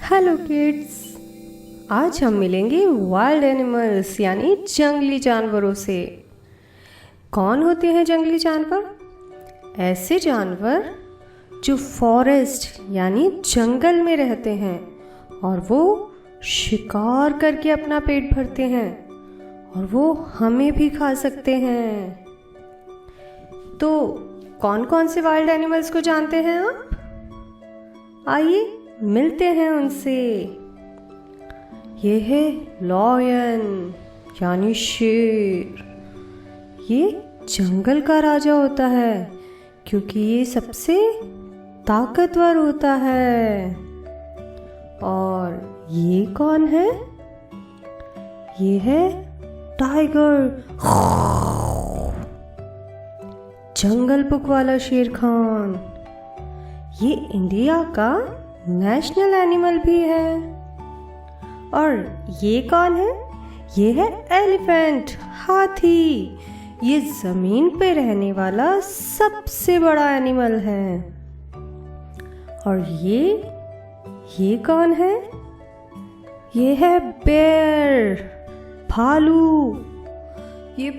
Hello kids, आज हम मिलेंगे वाइल्ड एनिमल्स यानी जंगली जानवरों से। कौन होते हैं जंगली जानवर? ऐसे जानवर जो फॉरेस्ट यानी जंगल में रहते हैं और वो शिकार करके अपना पेट भरते हैं और वो हमें भी खा सकते हैं। तो कौन कौन से वाइल्ड एनिमल्स को जानते हैं आप? आइए मिलते हैं उनसे। ये है लायन यानी शेर। ये जंगल का राजा होता है क्योंकि ये सबसे ताकतवर होता है। और ये कौन है? ये है टाइगर, जंगल बुक वाला शेर खान। ये इंडिया का नेशनल एनिमल भी है। और ये कौन है? ये है एलिफेंट, हाथी। ये जमीन पे रहने वाला सबसे बड़ा एनिमल है। और ये कौन है? ये है बेयर, भालू। ये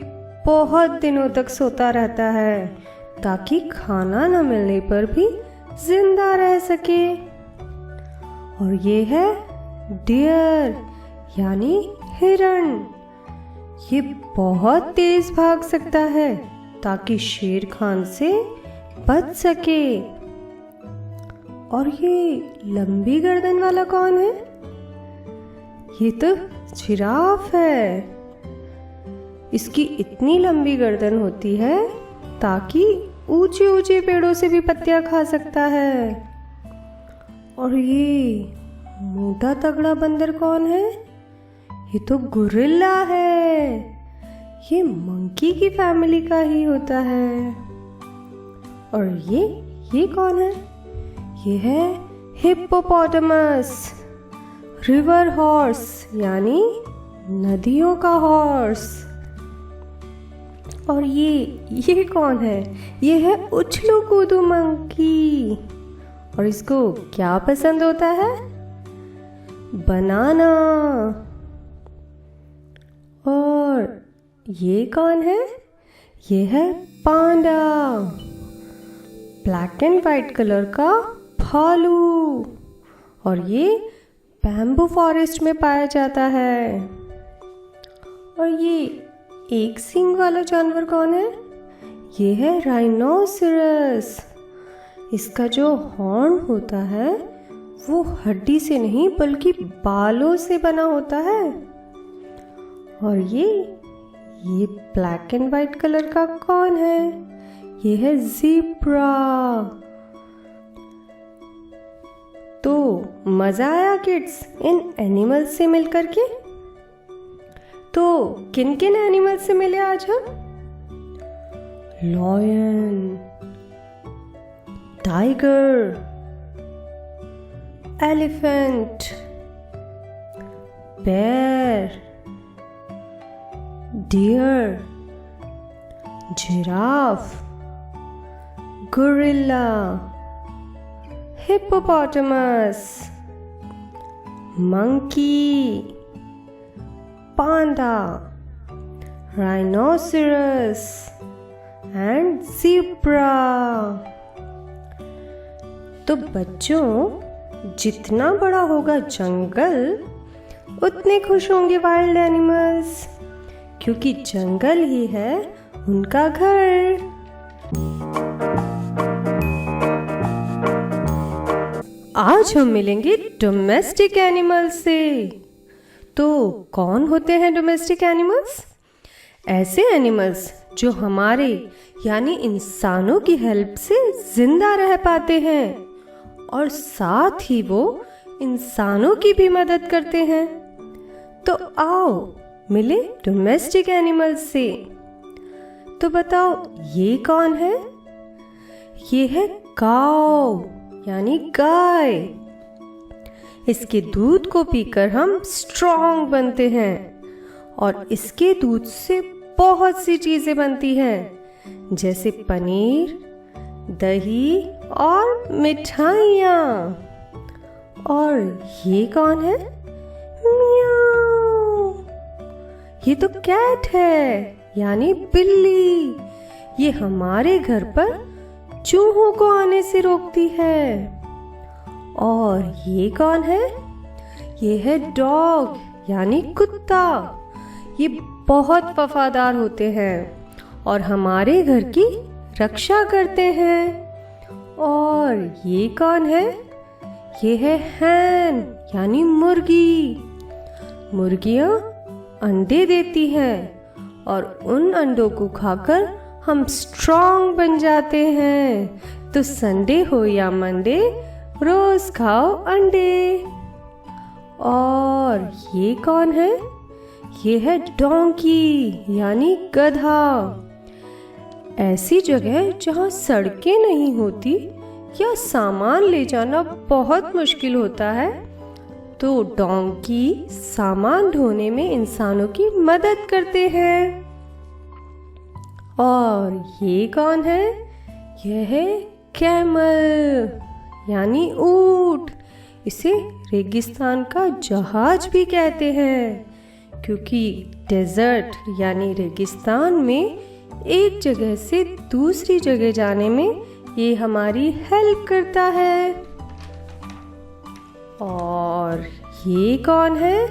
बहुत दिनों तक सोता रहता है ताकि खाना न मिलने पर भी जिंदा रह सके। और ये है डियर यानी हिरण। ये बहुत तेज भाग सकता है ताकि शेर खान से बच सके। और ये लंबी गर्दन वाला कौन है? ये तो जिराफ है। इसकी इतनी लंबी गर्दन होती है ताकि ऊंचे ऊंचे पेड़ों से भी पत्तियां खा सकता है। और ये मोटा तगड़ा बंदर कौन है? ये तो गोरिल्ला है। ये मंकी की फैमिली का ही होता है। और ये कौन है? ये है हिप्पोपोटामस, रिवर हॉर्स यानी नदियों का हॉर्स। और ये कौन है? ये है उछलू कूदू मंकी। और इसको क्या पसंद होता है? बनाना। और ये कौन है? ये है पांडा, ब्लैक एंड वाइट कलर का भालू। और ये बैम्बू फॉरेस्ट में पाया जाता है। और ये एक सींग वाला जानवर कौन है? ये है राइनोसेरस। इसका जो हॉर्न होता है वो हड्डी से नहीं बल्कि बालों से बना होता है। और ये ब्लैक एंड वाइट कलर का कौन है? ये है ज़ीब्रा। तो मजा आया किड्स इन एनिमल्स से मिलकर के? तो किन किन एनिमल्स से मिले आज हम? Lion, tiger, elephant, bear, deer, giraffe, gorilla, hippopotamus, monkey, panda, rhinoceros and zebra. तो बच्चों, जितना बड़ा होगा जंगल उतने खुश होंगे वाइल्ड एनिमल्स, क्योंकि जंगल ही है उनका घर। आज हम मिलेंगे डोमेस्टिक एनिमल्स से। तो कौन होते हैं डोमेस्टिक एनिमल्स? ऐसे एनिमल्स जो हमारे यानी इंसानों की हेल्प से जिंदा रह पाते हैं और साथ ही वो इंसानों की भी मदद करते हैं। तो आओ मिले डोमेस्टिक एनिमल्स से। तो बताओ ये कौन है? ये है काऊ यानी गाय। इसके दूध को पीकर हम स्ट्रॉन्ग बनते हैं और इसके दूध से बहुत सी चीजें बनती हैं जैसे पनीर, दही और मिठाइयाँ। और ये कौन है? म्याऊ। ये तो कैट है, यानी बिल्ली। ये हमारे घर पर चूहों को आने से रोकती है। और ये कौन है? ये है डॉग, यानी कुत्ता। ये बहुत वफादार होते हैं और हमारे घर की रक्षा करते हैं। और ये कौन है? ये है हैन, यानी मुर्गी। मुर्गियाँ अंडे देती हैं और उन अंडों को खाकर हम स्ट्रॉन्ग बन जाते हैं। तो संडे हो या मंडे, रोज खाओ अंडे। और ये कौन है? ये है डोंकी, यानी गधा। ऐसी जगह जहाँ सड़कें नहीं होती या सामान ले जाना बहुत मुश्किल होता है, तो डोंकी सामान ढोने में इंसानों की मदद करते हैं। और ये कौन है? यह है कैमल, यानी ऊंट। इसे रेगिस्तान का जहाज भी कहते हैं, क्योंकि डेजर्ट यानी रेगिस्तान में एक जगह से दूसरी जगह जाने में ये हमारी हेल्प करता है। और ये कौन है?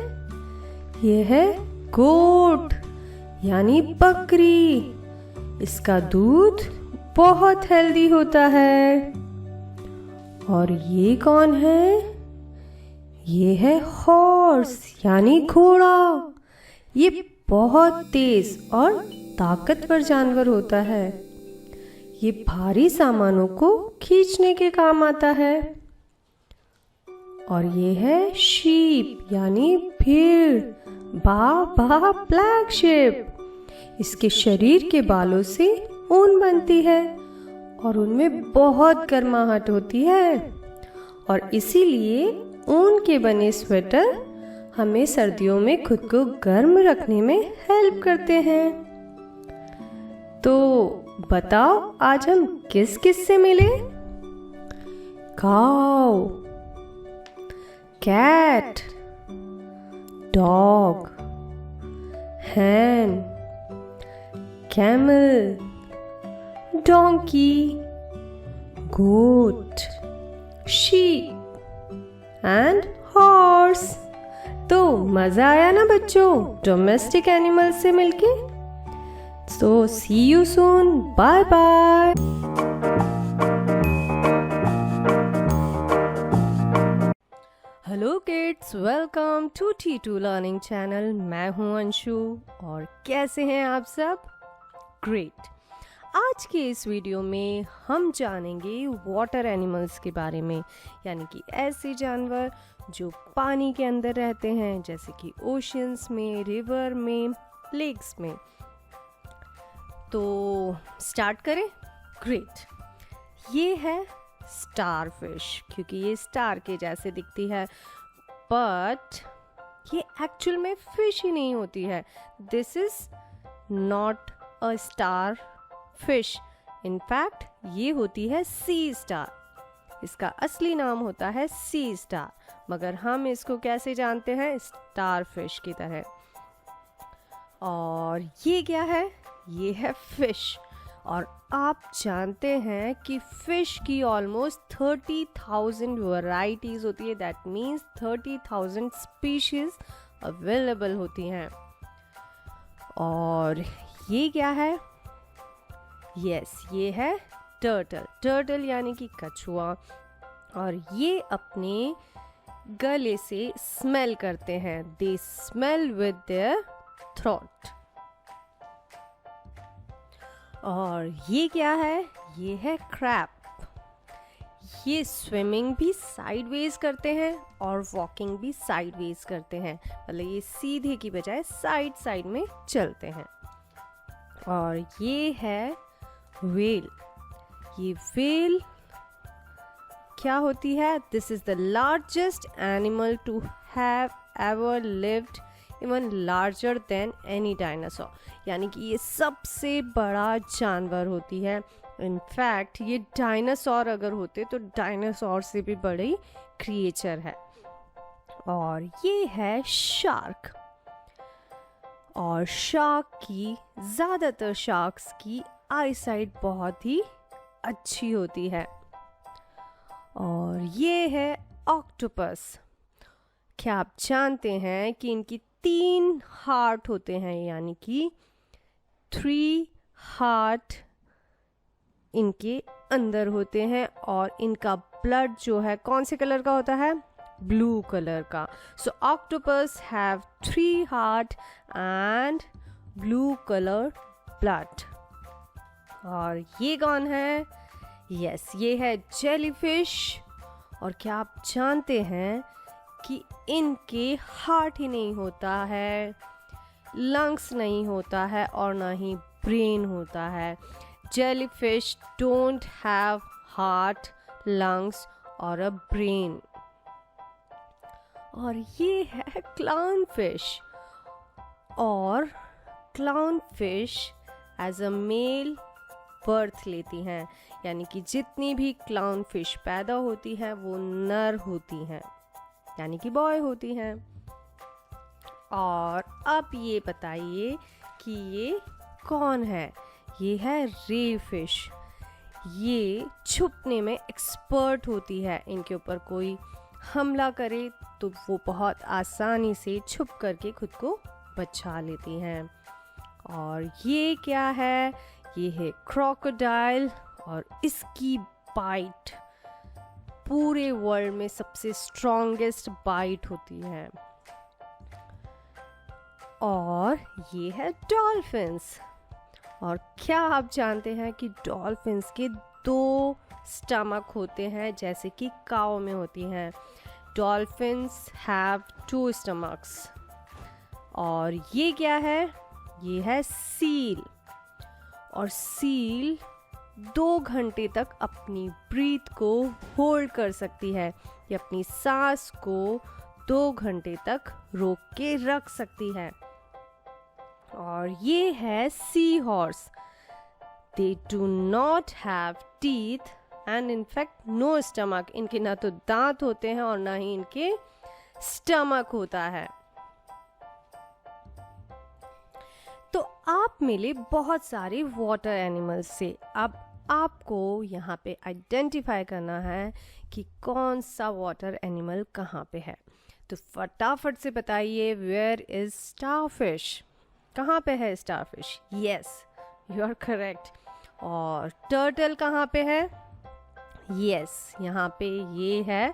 ये है गोट, यानी बकरी। इसका दूध बहुत हेल्दी होता है। और ये कौन है? ये है हॉर्स, यानी घोड़ा। ये बहुत तेज और ताकतवर जानवर होता है। ये भारी सामानों को खींचने के काम आता है। और ये है शीप, यानी भेड़। बा ब्लैक शीप। इसके शरीर के बालों से ऊन बनती है और उनमें बहुत गर्माहट होती है। और इसीलिए ऊन के बने स्वेटर हमें सर्दियों में खुद को गर्म रखने में हेल्प करते हैं। तो बताओ, आज हम किस किस से मिले? Cow, cat, dog, hen, camel, donkey, goat, sheep and horse। तो मजा आया ना बच्चों डोमेस्टिक एनिमल से मिलके? So see you soon. Bye bye. Hello kids, welcome to T2 learning channel. मैं हूं अंशु और कैसे हैं आप सब? ग्रेट। आज के इस वीडियो में हम जानेंगे वाटर एनिमल्स के बारे में, यानी कि ऐसे जानवर जो पानी के अंदर रहते हैं, जैसे कि ओशंस में, रिवर में, लेक्स में। तो स्टार्ट करें? ग्रेट। ये है स्टार फिश, क्योंकि ये स्टार के जैसे दिखती है, बट ये एक्चुअल में फिश ही नहीं होती है। This is not a star fish. In fact ये होती है सी स्टार। इसका असली नाम होता है सी स्टार, मगर हम इसको कैसे जानते हैं? स्टार फिश की तरह। और ये क्या है? ये है फिश। और आप जानते हैं कि फिश की ऑलमोस्ट 30,000 वैरायटीज होती है। दैट मीन्स 30,000 स्पीशीज अवेलेबल होती हैं। और ये क्या है? यस, ये है टर्टल। टर्टल यानी कि कछुआ। और ये अपने गले से स्मेल करते हैं। दे स्मेल विद देयर थ्रोट। और ये क्या है? ये है क्रैब। ये स्विमिंग भी साइडवेज करते हैं और वॉकिंग भी साइडवेज करते हैं, मतलब ये सीधे की बजाय साइड साइड में चलते हैं। और ये है व्हेल। ये व्हेल क्या होती है? This is the largest animal to have ever lived, even larger than any dinosaur. यानी कि ये सबसे बड़ा जानवर होती है। इनफैक्ट ये डायनासोर अगर होते तो डायनासोर से भी बड़ी क्रिएचर है। और ये है शार्क। और शार्क की ज़्यादातर शार्क्स की आईसाइट बहुत ही अच्छी होती है। और ये है ऑक्टोपस। क्या आप जानते हैं कि इनकी 3 हार्ट होते हैं, यानी कि 3 हार्ट इनके अंदर होते हैं, और इनका ब्लड जो है कौन से कलर का होता है? ब्लू कलर का। So octopus have 3 heart and blue colour blood. और ये कौन है? यस, ये है जेलीफिश। और क्या आप जानते हैं कि इनके हार्ट ही नहीं होता है, लंग्स नहीं होता है, और ना ही ब्रेन होता है। Jellyfish don't have heart, lungs और अ ब्रेन। और ये है क्लाउन फिश। और clown fish as a male birth लेती हैं, यानी कि जितनी भी क्लाउन फिश पैदा होती हैं वो नर होती हैं, यानी कि बॉय होती हैं। और अब ये बताइए कि ये कौन है? ये है रे फिश। ये छुपने में एक्सपर्ट होती है। इनके ऊपर कोई हमला करे तो वो बहुत आसानी से छुप करके खुद को बचा लेती हैं। और ये क्या है? ये है क्रोकोडाइल। और इसकी बाइट पूरे वर्ल्ड में सबसे स्ट्रॉन्गेस्ट बाइट होती है। और ये है डॉल्फिन्स। और क्या आप जानते हैं कि डॉल्फिन्स के 2 स्टमक होते हैं, जैसे कि काऊ में होती हैं। Dolphins have 2 stomachs. और ये क्या है? ये है सील। और सील 2 घंटे तक अपनी ब्रीथ को होल्ड कर सकती है, या अपनी सांस को 2 घंटे तक रोक के रख सकती है। और ये है seahorse. They do not have teeth and in fact no stomach. इनके ना तो दांत होते हैं और ना ही इनके स्टमक होता है। तो आप मिले बहुत सारे वाटर एनिमल्स से। अब आपको यहाँ पे आइडेंटिफाई करना है कि कौन सा वाटर एनिमल कहाँ पे है। तो फटाफट से बताइए, वेयर इज स्टारफिश? कहाँ पे है starfish? Yes, you are correct. और टर्टल कहाँ पे है? यस, यहाँ पे ये है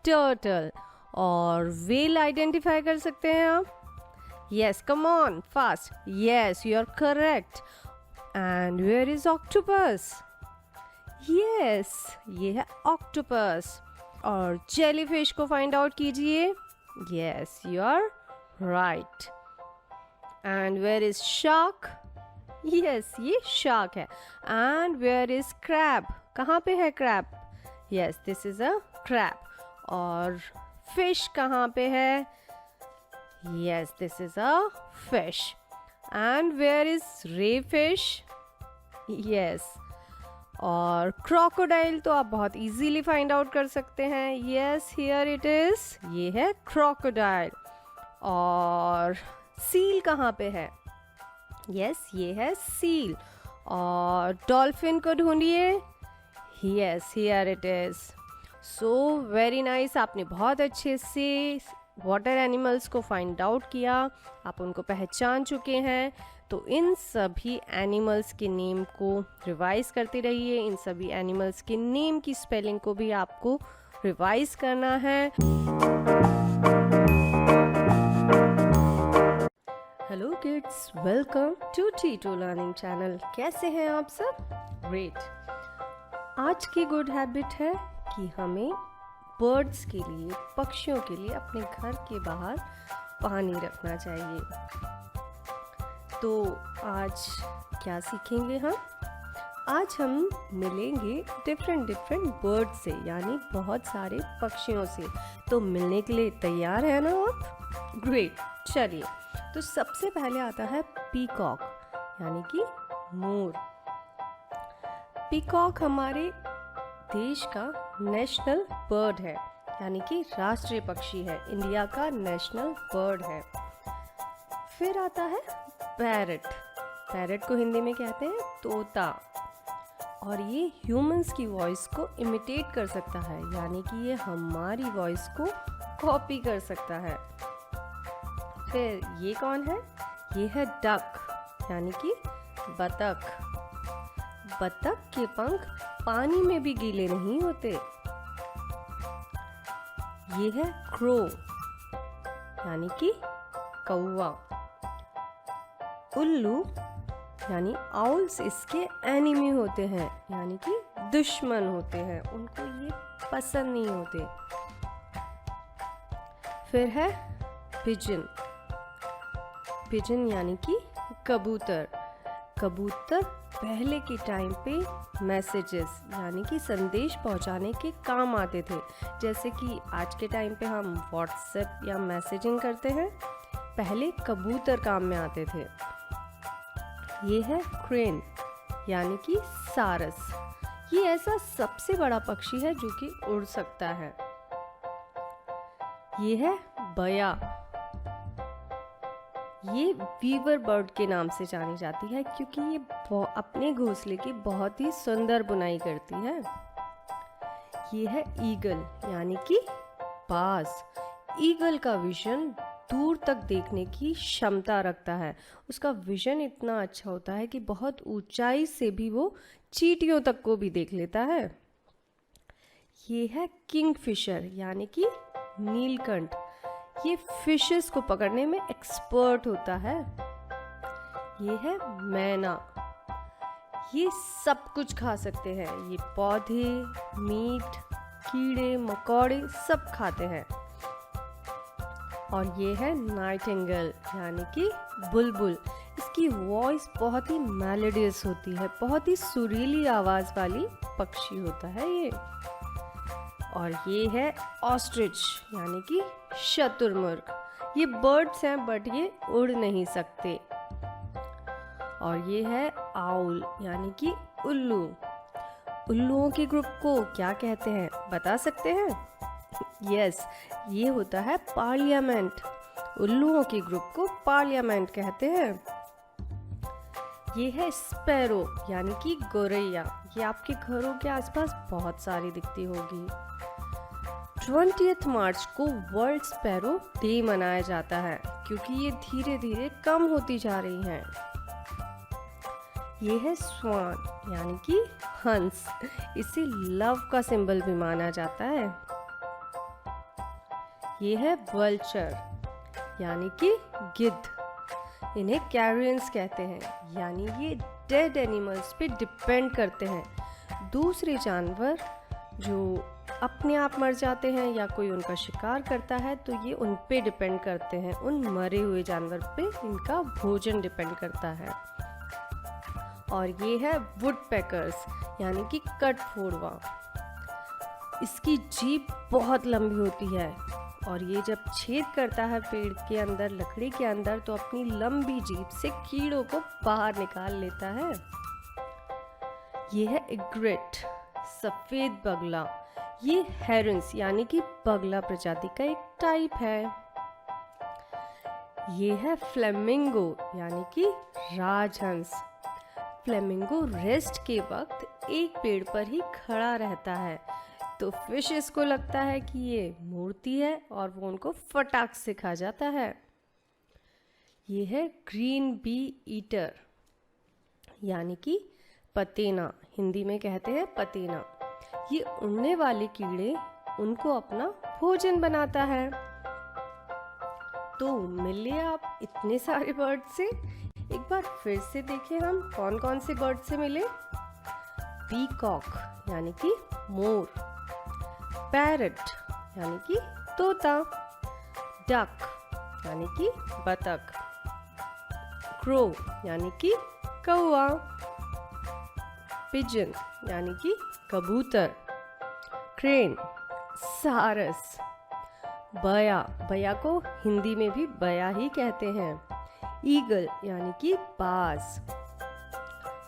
टर्टल। और व्हेल आइडेंटिफाई कर सकते हैं आप? Yes, come on fast. Yes, you are correct. And where is octopus? Yes, ये है ऑक्टोपस। और जेलीफिश को फाइंड आउट कीजिए। Yes, you are right. And where is shark? Yes, ये शार्क है। And where is crab? कहाँ पे है crab? Yes, this is a crab. और फिश कहाँ पे है? Yes, this is a fish. And where is ray fish? Yes. और क्रोकोडाइल तो आप बहुत इजीली फाइंड आउट कर सकते हैं। यस, हियर इट इज, ये है क्रोकोडाइल। और सील कहाँ पे है? यस, ये है सील। और डॉल्फिन को ढूंढिए। Yes, here it is. So very nice. आपने बहुत अच्छे से वाटर एनिमल्स को फाइंड आउट किया, आप उनको पहचान चुके हैं। तो इन सभी एनिमल्स के नेम को रिवाइज करते रहिए। इन सभी एनिमल्स के नेम की स्पेलिंग को भी आपको रिवाइज करना है। Hello kids, welcome to T two learning channel. कैसे हैं आप सब? ग्रेट। आज की गुड हैबिट है कि हमें बर्ड्स के लिए, पक्षियों के लिए अपने घर के बाहर पानी रखना चाहिए। तो आज क्या सीखेंगे हम? आज हम मिलेंगे डिफरेंट बर्ड से, यानी बहुत सारे पक्षियों से। तो मिलने के लिए तैयार है ना आप? ग्रेट, चलिए। तो सबसे पहले आता है पीकॉक, यानी कि मोर। पीकॉक हमारे देश का नेशनल बर्ड है, यानी कि राष्ट्रीय पक्षी है, इंडिया का नेशनल बर्ड है। फिर आता है पैरट। पैरट को हिंदी में कहते हैं तोता, और ये ह्यूमंस की वॉइस को इमिटेट कर सकता है, यानी कि ये हमारी वॉइस को कॉपी कर सकता है। फिर ये कौन है? ये है डक, यानी कि बतख। बतख के पंख पानी में भी गीले नहीं होते। ये है क्रो, यानी कि कौवा। उल्लू यानी आउल्स इसके एनिमी होते हैं, यानी कि दुश्मन होते हैं, उनको ये पसंद नहीं होते। फिर है पिजन। पिजन यानी कि कबूतर। कबूतर पहले के टाइम पे मैसेजेस यानी कि संदेश पहुंचाने के काम आते थे, जैसे कि आज के टाइम पे हम व्हाट्सएप या मैसेजिंग करते हैं, पहले कबूतर काम में आते थे। ये है क्रेन, यानी कि सारस। ये ऐसा सबसे बड़ा पक्षी है जो कि उड़ सकता है। ये है बया। ये वीवर बर्ड के नाम से जानी जाती है क्योंकि ये अपने घोंसले की बहुत ही सुंदर बुनाई करती है। ये है ईगल, यानी कि बाज। ईगल का विजन दूर तक देखने की क्षमता रखता है। उसका विजन इतना अच्छा होता है कि बहुत ऊंचाई से भी वो चींटियों तक को भी देख लेता है। ये है किंगफिशर, यानी कि नीलकंठ। ये फिशेस को पकड़ने में एक्सपर्ट होता है। ये है मैना। ये सब कुछ खा सकते हैं। ये पौधे, मीट, कीड़े मकोड़े सब खाते हैं। और ये है नाइटिंगेल, यानी कि बुलबुल। इसकी वॉइस बहुत ही मेलोडियस होती है, बहुत ही सुरीली आवाज वाली पक्षी होता है ये। और ये है ऑस्ट्रिच, यानी कि शतुरमुर्ग। ये बर्ड्स हैं बट ये उड़ नहीं सकते। और ये है आउल, यानी कि उल्लू। उल्लुओं के ग्रुप को क्या कहते हैं, बता सकते हैं? यस, ये होता है पार्लियामेंट। उल्लुओं के ग्रुप को पार्लियामेंट कहते हैं। ये है स्पैरो, यानी कि गोरैया। ये आपके घरों के आसपास बहुत सारी दिखती होगी। 20 मार्च को वर्ल्ड स्पैरो डे मनाया जाता है क्योंकि ये धीरे धीरे कम होती जा रही हैं। ये है स्वान, यानी कि हंस। इसे लव का सिंबल भी माना जाता है। ये है वल्चर, यानी कि गिद्ध। इन्हें कैरियंस कहते हैं, यानी ये डेड एनिमल्स पे डिपेंड करते हैं। दूसरे जानवर जो अपने आप मर जाते हैं या कोई उनका शिकार करता है तो ये उन पे डिपेंड करते हैं। उन मरे हुए जानवर पे इनका भोजन डिपेंड करता है। और ये है वुडपेकर्स, यानी कि कठफोड़वा। इसकी जीभ बहुत लंबी होती है और ये जब छेद करता है पेड़ के अंदर, लकड़ी के अंदर, तो अपनी लंबी जीभ से कीड़ों को बाहर निकाल लेता है। ये है इग्रेट, सफेद बगला। ये हेरन्स यानी कि बगला प्रजाति का एक टाइप है। ये है फ्लेमिंगो, यानी कि राजहंस। फ्लेमिंगो रेस्ट के वक्त एक पेड़ पर ही खड़ा रहता है, तो फिशेस को लगता है कि ये मूर्ति है और वो उनको फटाक से खा जाता है। ये है ग्रीन बी ईटर, यानी कि पतेना। हिंदी में कहते हैं पतेना। ये उड़ने वाले कीड़े उनको अपना भोजन बनाता है। तो मिले आप इतने सारे बर्ड से। एक बार फिर से देखें हम कौन कौन से बर्ड से मिले। पीकॉक, यानी कि मोर। पैरट, यानी कि तोता। डक, यानी कि बतख। क्रो, यानी कि कौवा। पिजन, यानी कि कबूतर। क्रेन, सारस। बया, बया को हिंदी में भी बया ही कहते हैं। ईगल, यानी कि बाज।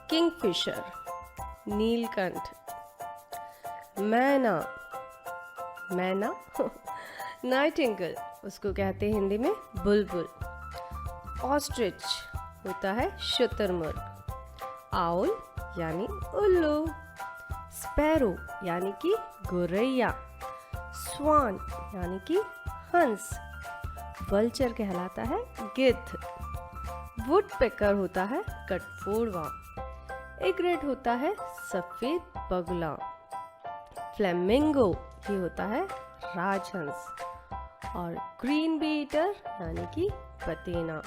किंगफिशर, नीलकंठ। मैना, मैना नाइटिंगेल, उसको कहते हैं हिंदी में बुलबुल। ऑस्ट्रिच होता है शुतुरमुर्ग। आउल यानी उल्लू। स्पैरो यानी कि गौरैया। स्वान यानी कि हंस। वल्चर कहलाता है गिद्ध। वुडपेकर होता है कठफोड़वा। एग्रेट होता है सफेद बगुला। फ्लेमिंगो ये होता है राजहंस। और ग्रीन बीटर यानी कि पतेना।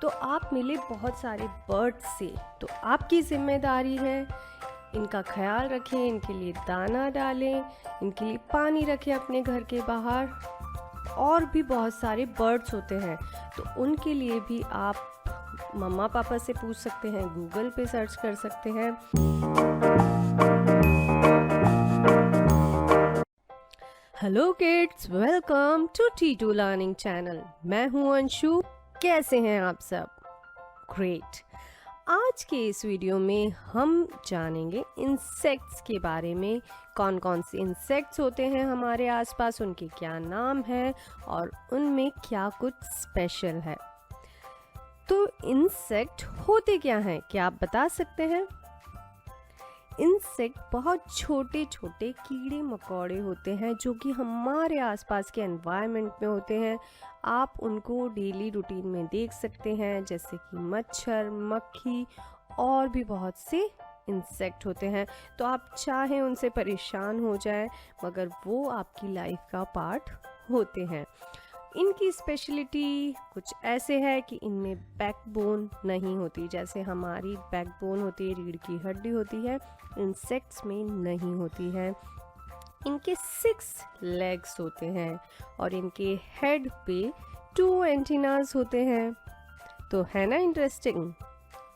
तो आप मिले बहुत सारे बर्ड्स से, तो आपकी जिम्मेदारी है इनका ख्याल रखें, इनके लिए दाना डालें, इनके लिए पानी रखें अपने घर के बाहर। और भी बहुत सारे बर्ड्स होते हैं, तो उनके लिए भी आप मम्मा पापा से पूछ सकते हैं, गूगल पे सर्च कर सकते हैं। Hello kids, welcome to T2 learning channel. मैं हूं अंशु। कैसे हैं आप सब? ग्रेट। आज के इस वीडियो में हम जानेंगे इंसेक्ट्स के बारे में। कौन कौन से इंसेक्ट्स होते हैं हमारे आसपास, उनके क्या नाम हैं और उनमें क्या कुछ स्पेशल है। तो इंसेक्ट होते क्या हैं, क्या आप बता सकते हैं? इंसेक्ट बहुत छोटे छोटे कीड़े मकोड़े होते हैं जो कि हमारे आसपास के एनवायरनमेंट में होते हैं। आप उनको डेली रूटीन में देख सकते हैं, जैसे कि मच्छर, मक्खी और भी बहुत से इंसेक्ट होते हैं। तो आप चाहें उनसे परेशान हो जाएं, मगर वो आपकी लाइफ का पार्ट होते हैं। इनकी स्पेशलिटी कुछ ऐसे है कि इनमें बैकबोन नहीं होती। जैसे हमारी बैकबोन होती है, रीढ़ की हड्डी होती है, इंसेक्ट्स में नहीं होती है। इनके 6 लेग्स होते हैं और इनके हेड पे 2 एंटीनास होते हैं। तो है ना इंटरेस्टिंग?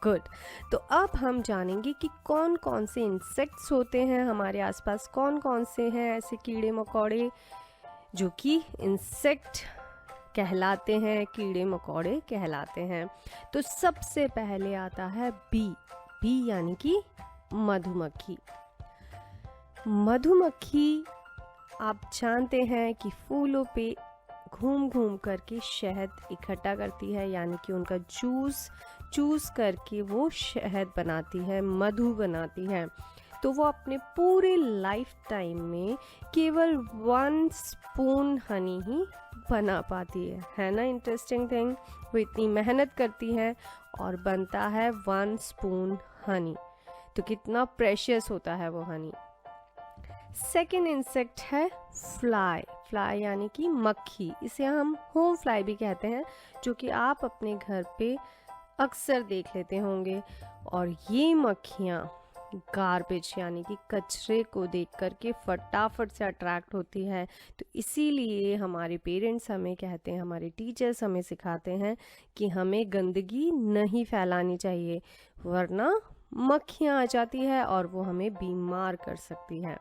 गुड। तो अब हम जानेंगे कि कौन कौन से इंसेक्ट्स होते हैं हमारे आसपास, कौन कौन से हैं ऐसे कीड़े मकोड़े जो कि इंसेक्ट कहलाते हैं, कीड़े मकोड़े कहलाते हैं। तो सबसे पहले आता है बी यानी कि मधुमक्खी। मधुमक्खी आप जानते हैं कि फूलों पे घूम घूम करके शहद इकट्ठा करती है, यानी कि उनका जूस चूस करके वो शहद बनाती है, मधु बनाती है। तो वो अपने पूरे लाइफ टाइम में केवल 1 स्पून हनी ही बना पाती है ना इंटरेस्टिंग थिंग? वो इतनी मेहनत करती है और बनता है 1 स्पून हनी। तो कितना प्रेशियस होता है वो हनी। सेकेंड इंसेक्ट है फ्लाई यानी कि मक्खी। इसे हम होम फ्लाई भी कहते हैं, जो कि आप अपने घर पे अक्सर देख लेते होंगे। और ये मक्खियाँ गार्बेज यानी कि कचरे को देख करके फटाफट से अट्रैक्ट होती है। तो इसीलिए हमारे पेरेंट्स हमें कहते हैं, हमारे टीचर्स हमें सिखाते हैं कि हमें गंदगी नहीं फैलानी चाहिए, वरना मक्खियाँ आ जाती है और वो हमें बीमार कर सकती है।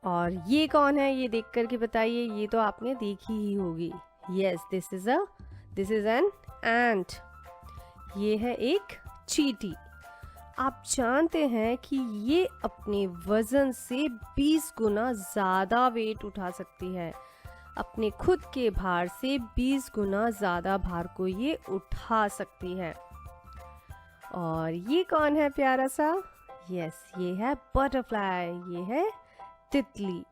और ये कौन है, ये देख करके बताइए। ये तो आपने देखी ही होगी। Yes, this is an ant. ये है एक चींटी। आप जानते हैं कि ये अपने वजन से 20 गुना ज़्यादा वेट उठा सकती है। अपने खुद के भार से 20 गुना ज़्यादा भार को ये उठा सकती है। और ये कौन है प्यारा सा? यस, ये है बटरफ्लाई, ये है तितली।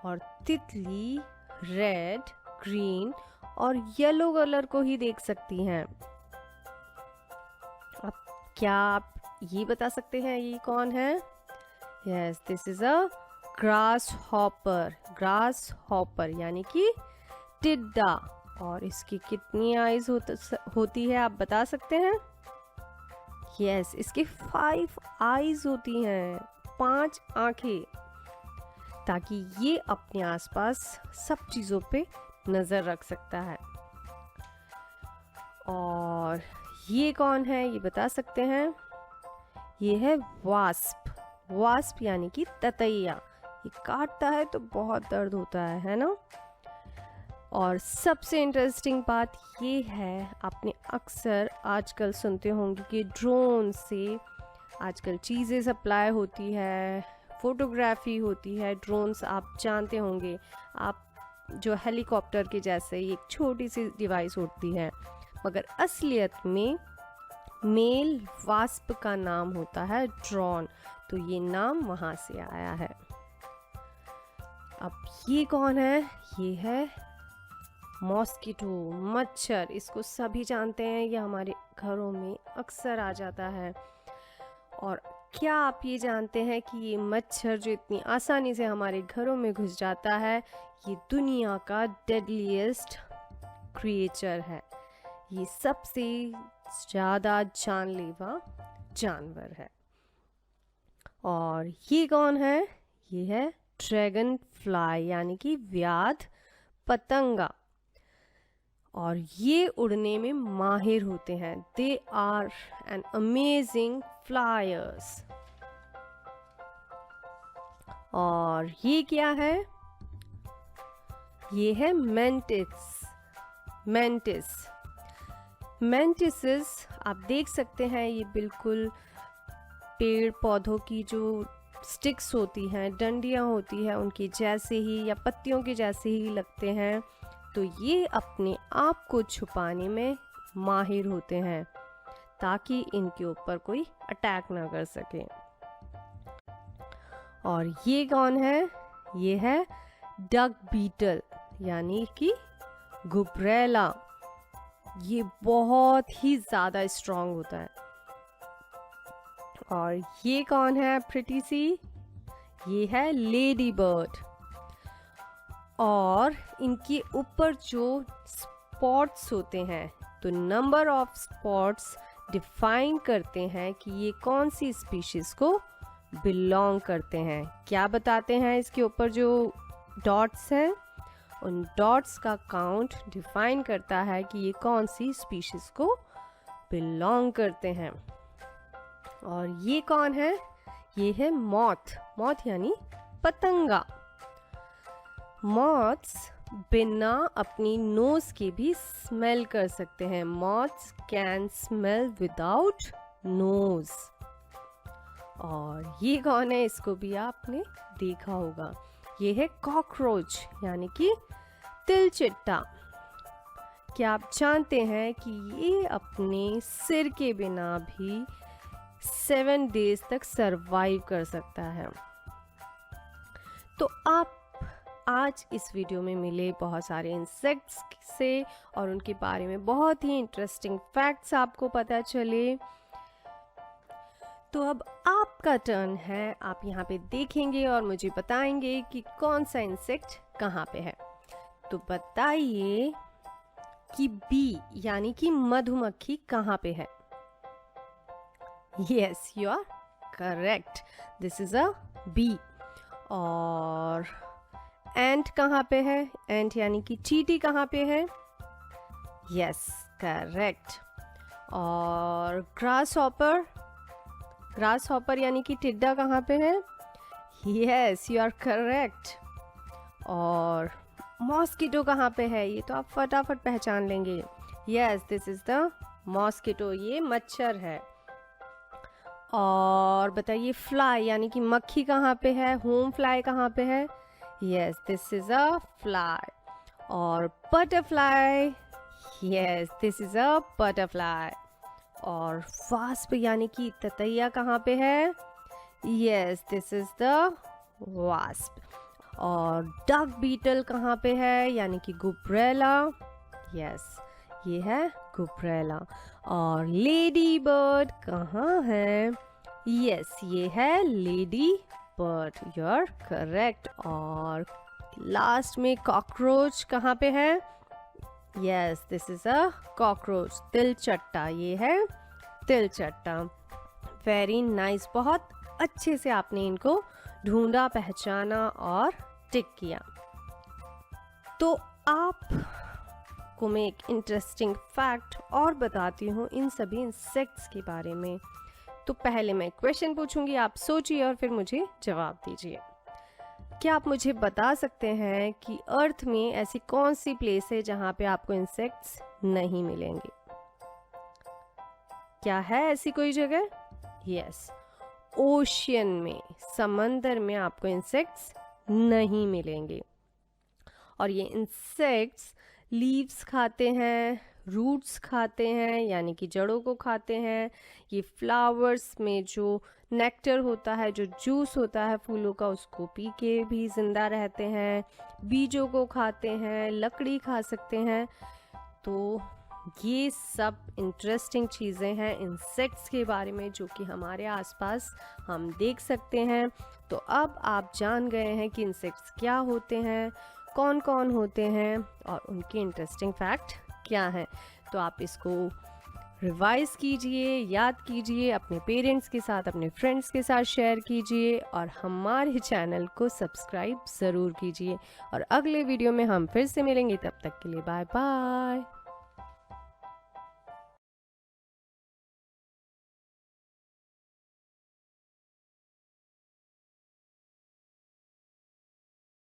और तितली रेड, ग्रीन और येलो कलर को ही देख सकती हैं। अब क्या आप ये बता सकते हैं ये कौन है? Yes, this is a grass hopper यानी कि टिड्डा। और इसकी कितनी आईज होती है आप बता सकते हैं? यस, इसके 5 आईज होती हैं, 5 आंखें, ताकि ये अपने आसपास सब चीज़ों पे नज़र रख सकता है। और ये कौन है ये बता सकते हैं? ये है वास्प यानी कि ततैया। ये काटता है तो बहुत दर्द होता है ना? और सबसे इंटरेस्टिंग बात ये है, आपने अक्सर आजकल सुनते होंगे कि ड्रोन से आजकल चीज़ें सप्लाई होती है, फोटोग्राफी होती है। ड्रोन्स आप जानते होंगे, आप जो हेलीकॉप्टर के जैसे एक छोटी सी डिवाइस उड़ती है, मगर असलियत में मेल वास्प का नाम होता है ड्रोन। तो ये नाम वहाँ से आया है। अब ये कौन है? ये है मॉस्किटो, मच्छर। इसको सभी जानते हैं, ये हमारे घरों में अक्सर आ जाता है। और क्या आप ये जानते हैं कि ये मच्छर जो इतनी आसानी से हमारे घरों में घुस जाता है, ये दुनिया का डेडलीस्ट क्रिएचर है। ये सबसे ज़्यादा जानलेवा जानवर है। और ये कौन है? ये है ड्रैगन फ्लाई, यानी कि व्याध पतंगा। और ये उड़ने में माहिर होते हैं। They are an amazing flyers. और ये क्या है? ये है मेंटिस। मेंटिसेस आप देख सकते हैं, ये बिल्कुल पेड़ पौधों की जो स्टिक्स होती हैं, डंडियाँ होती हैं, उनकी जैसे ही या पत्तियों के जैसे ही लगते हैं। तो ये अपने आप को छुपाने में माहिर होते हैं ताकि इनके ऊपर कोई अटैक ना कर सके। और ये कौन है? ये है डक बीटल, यानी कि घुबरेला। ये बहुत ही ज़्यादा स्ट्रांग होता है। और ये कौन है प्रिटी सी? ये है लेडी बर्ड। और इनके ऊपर जो स्पॉट्स होते हैं, तो नंबर ऑफ स्पॉट्स डिफाइन करते हैं कि ये कौन सी स्पीशीज को बिलोंग करते हैं। क्या बताते हैं इसके ऊपर जो डॉट्स हैं? उन डॉट्स का काउंट डिफाइन करता है कि ये कौन सी स्पीशीज को बिलोंग करते हैं। और ये कौन है? ये है मॉथ। मॉथ यानी पतंगा। मॉथ्स बिना अपनी नोज के भी स्मेल कर सकते हैं। Moths can smell without nose. और ये कौन है? इसको भी आपने देखा होगा। ये है कॉकरोच, यानी कि तिलचिट्टा। क्या आप जानते हैं कि ये अपने सिर के बिना भी 7 डेज तक सरवाइव कर सकता है। तो आप आज इस वीडियो में मिले बहुत सारे इंसेक्ट्स से और उनके बारे में बहुत ही इंटरेस्टिंग फैक्ट्स आपको पता चले। तो अब आपका टर्न है। आप यहाँ पे देखेंगे और मुझे बताएंगे कि कौन सा इंसेक्ट कहाँ पे है। तो बताइए कि बी यानी कि मधुमक्खी कहाँ पे है? Yes, you are correct, this is a bee. और एंट कहाँ पे है? एंट यानी कि चींटी कहाँ पे है? Yes, correct. और ग्रास हॉपर, ग्रास हॉपर यानी कि टिड्डा कहाँ पे है? Yes, you are correct. और मॉस्किटो कहाँ पे है? ये तो आप फटाफट पहचान लेंगे। Yes, this is the mosquito, ये मच्छर है। और बताइए फ्लाई यानी कि मक्खी कहाँ पे है? होम फ्लाई कहाँ पे है? Yes, this is a fly. और butterfly, yes, this is a butterfly. और वास्प यानी कि ततैया कहाँ पे है? Yes, this is the wasp. और डक बीटल कहाँ पे है? यानी कि घुबरेला। यस, ये है घुबरेला। और लेडी बर्ड कहाँ है? यस, ये है ladybird, you are correct. और लास्ट में कॉकरोच कहाँ पे है? Yes, this is a cockroach, तिलचट्टा, ये है तिलचट्टा। वेरी नाइस, बहुत अच्छे से आपने इनको ढूंढा, पहचाना और टिक किया। तो आप को मैं एक इंटरेस्टिंग फैक्ट और बताती हूँ इन सभी इंसेक्ट्स के बारे में। तो पहले मैं क्वेश्चन पूछूंगी, आप सोचिए और फिर मुझे जवाब दीजिए। क्या आप मुझे बता सकते हैं कि अर्थ में ऐसी कौन सी प्लेस है जहाँ पे आपको इंसेक्ट्स नहीं मिलेंगे? क्या है ऐसी कोई जगह? यस, ओशियन में, समंदर में आपको इंसेक्ट्स नहीं मिलेंगे। और ये इंसेक्ट्स लीव्स खाते हैं, रूट्स खाते हैं यानी कि जड़ों को खाते हैं। ये फ्लावर्स में जो नेक्टर होता है, जो जूस होता है फूलों का, उसको पी के भी ज़िंदा रहते हैं। बीजों को खाते हैं, लकड़ी खा सकते हैं। तो ये सब इंटरेस्टिंग चीज़ें हैं इंसेक्ट्स के बारे में जो कि हमारे आसपास हम देख सकते हैं। तो अब आप जान गए हैं कि इंसेक्ट्स क्या होते हैं, कौन कौन होते हैं और उनके इंटरेस्टिंग फैक्ट क्या हैं। तो आप इसको रिवाइज कीजिए, याद कीजिए, अपने पेरेंट्स के साथ, अपने फ्रेंड्स के साथ शेयर कीजिए और हमारे चैनल को सब्सक्राइब ज़रूर कीजिए। और अगले वीडियो में हम फिर से मिलेंगे, तब तक के लिए बाय बाय।